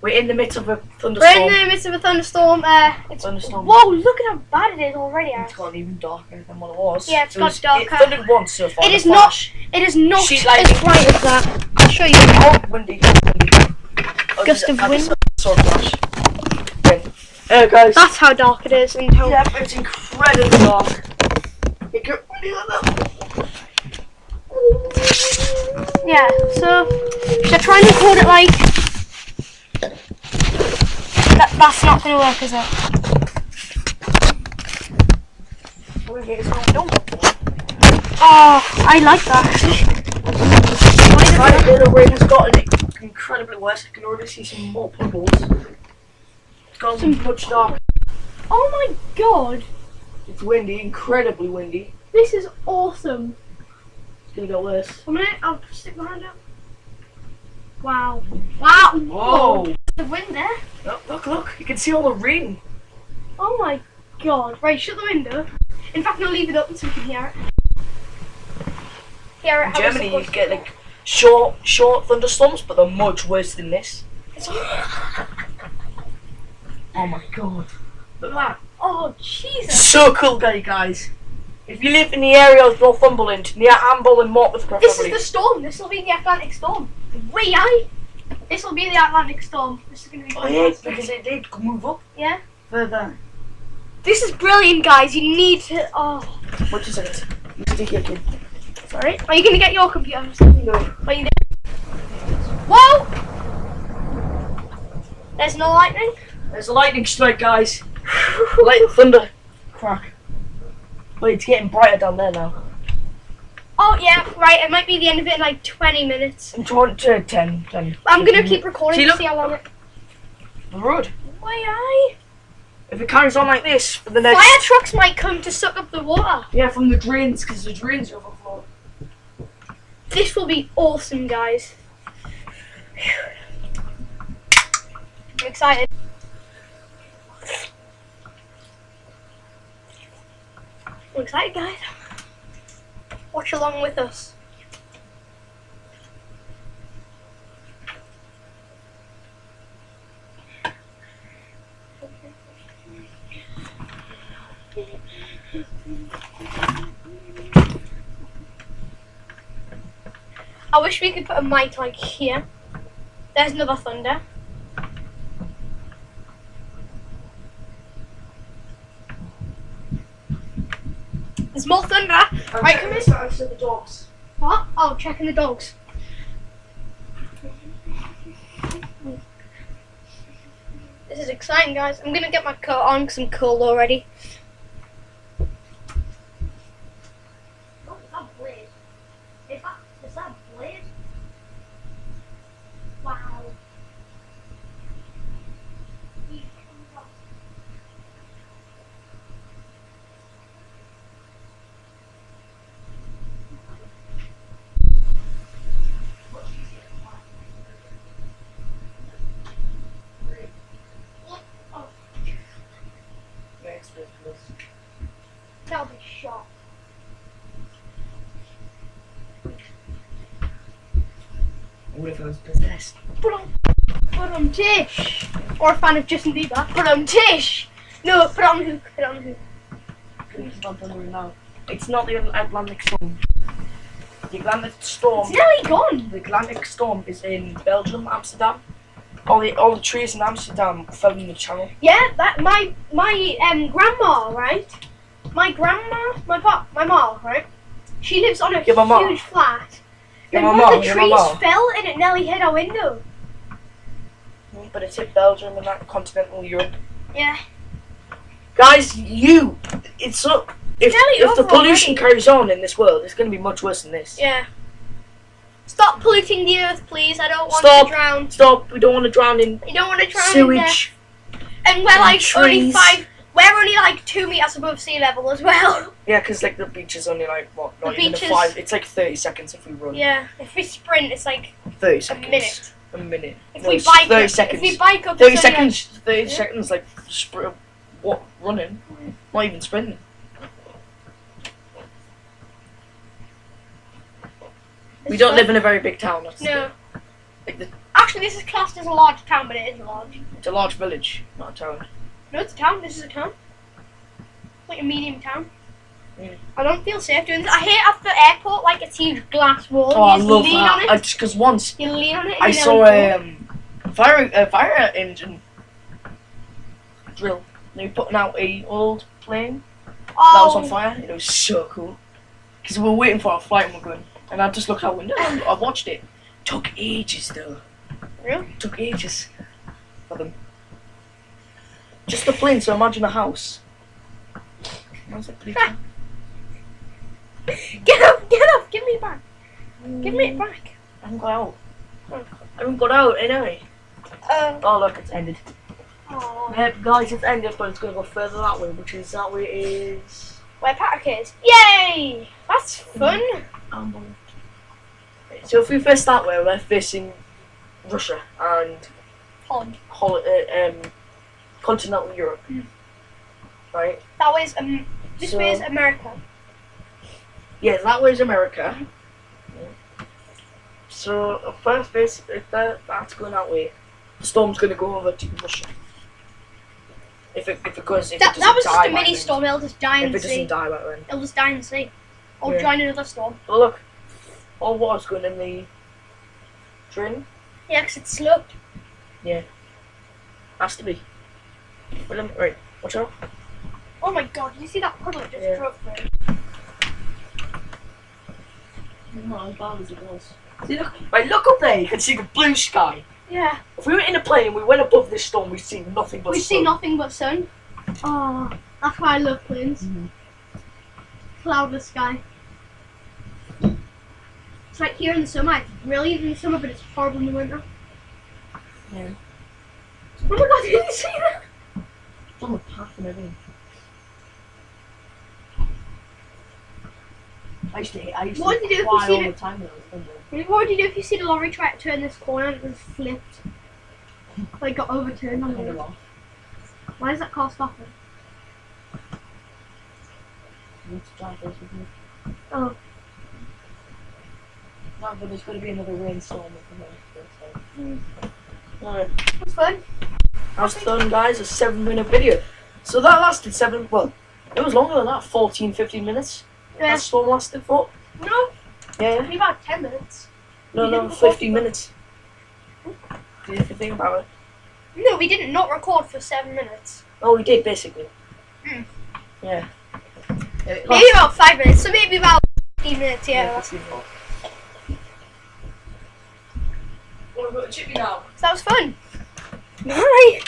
We're in the midst of a thunderstorm. We're in the midst of a thunderstorm. Thunderstorm. Whoa, look at how bad it is already. It's gotten even darker than what it was. Yeah, it's got darker. It thundered once so far. It is not. It is not Sheet as lightning. bright as that. I'll show you. Oh, windy. Oh, Gust of wind. Sword flash. Hey guys. That's how dark it is. And how Yeah, it's incredibly dark. It could really like that. yeah. So should I try and record it like? That's not gonna work, is it? Oh, I like that. Right, the rain has gotten incredibly worse. I can already see some more puddles. It's gotten much darker. Oh my god, It's windy, incredibly windy. this is awesome. It's gonna get worse. A minute, I'll stick my hand out. Wow. Wow. Whoa! The wind there. Look! You can see all the rain. Oh my god. Right, shut the window. In fact, I'll leave it open so we can hear it. Hear it. In Germany, you get like short thunderstorms, but they're much worse than this. Oh my god! Look at that! Oh Jesus. So cool, guys. If you live in the area of Northumberland, near Amble and Mortmouth, preferably. This is the storm. This will be the Atlantic storm. Wait, this will be the Atlantic storm. This is going to be fantastic. because it did move up Yeah. further. This is brilliant, guys. You need to. Oh. Wait a second. You take your kid. Sorry. Are you going to get your computer? No. What are you doing? Whoa! There's no lightning. There's a lightning strike, guys. Light thunder crack. Wait, it's getting brighter down there now. Oh yeah, right. It might be the end of it in like 20 minutes. I'm trying to 10. I'm gonna keep recording See, to look. see how long it. The road. Why? If it carries on like this for the next. Fire trucks might come to suck up the water. Yeah, from the drains, because the drains overflow. This will be awesome, guys. I'm excited. I'm excited, guys. Watch along with us. I wish we could put a mic like here. There's another thunder. There's more thunder. Right, come in. The dogs. What? Oh, checking the dogs. This is exciting, guys. I'm gonna get my coat on because I'm cold already. Oh, is that blade? Is that blade? Wow. That'll be shot. What if I was possessed? Put Tish. Or a fan of Justin Bieber. Put Tish. No, put on who? Put on who? It's not the Atlantic storm. The Atlantic storm. It's nearly gone. The Atlantic storm is in Belgium, Amsterdam. All the trees in Amsterdam fell in the channel. Yeah, that my grandma, right? My mom, right? She lives on a huge flat. And one of the trees fell and it nearly hit our window. But it's hit Belgium and that continental Europe. Yeah. Guys, it's so. If the pollution carries on in this world, it's going to be much worse than this. Yeah. Stop polluting the earth, please. I don't want to drown. Stop. We don't want to drown in You don't want to drown sewage. In and we're like trees. we're only like 2 meters above sea level as well. Yeah, because like the beach is only like what? Not even 5. It's like 30 seconds if we run. Yeah. If we sprint, it's like 30 seconds. a minute. A minute. If No, we it's bike 30 up, seconds. If we bike up, 30 it's only seconds. 30 seconds like running. Not even sprinting. We don't live in a very big town. That's No. like the Actually, Actually, this is classed as a large town, but it is large. It's a large village, not a town. No, it's a town. This is a town. It's like a medium town. Yeah. I don't feel safe doing this. I hate at the airport, like it's huge glass wall. Oh, I you love lean that. on it. Just because once You lean on it. And I you saw nearly fall. a fire engine drill. They were putting out a old plane that was on fire. It was so cool. Because we were waiting for our flight and we're going. And I just looked out the window and I watched it. Took ages though. Really? Took ages for them. Just the plane, so imagine a house. How's it pretty cool? Get up! Give me it back. Give me it back. I haven't got out. I haven't got out anyway. Oh look, it's ended. Oh. Yep, guys, it's ended, but it's going to go further that way, which is that way is... Where Patrick is. Yay! That's fun. Amble. So if we face that way, we're facing Russia and Holland. continental Europe, right? That way is this way is America. Yeah, that way is America. So first base, if that's going that way, the storm's going to go over to Russia. If it goes, That was just a mini storm. It'll just die in if the it sea. doesn't die by then. It'll just die in the sea. Or Yeah. join another storm. Oh look, all water's going in the drain. Yeah, 'cause it's sloped. Yeah, has to be. Right, watch out. Oh my god, you see that puddle it just Yeah. drove through? Not as bad as it was. See, look up there, you can see the blue sky. Yeah. If we were in a plane and we went above this storm, we'd see nothing but We sun. see nothing but sun. Oh, that's why I love planes. Cloudless sky. It's like here in the summer, it's brilliant in the summer, but it's horrible in the winter. Yeah. Oh my god, did you see that? It's on the path and everything. I used to What did you do if you fly see all it? the time when I was younger. What would you do if you see the lorry try to turn this corner and it was flipped? Like got overturned on the road. Why does that car stop it? You need to drive those with me. Oh. No, but there's going to be another rainstorm at the moment. Alright. That's fun. That's done, guys. A 7-minute video. So that lasted well, it was longer than that, 14, 15 minutes. Yeah. That storm lasted for. No, Yeah. only about 10 minutes. No, 15 minutes. If you think about it. No, we didn't not record for 7 minutes. Oh, we did, basically. Mm. Yeah. Maybe about 5 minutes, so maybe about 15 minutes, yeah. Want to go to Chippy now? So that was fun. Bye.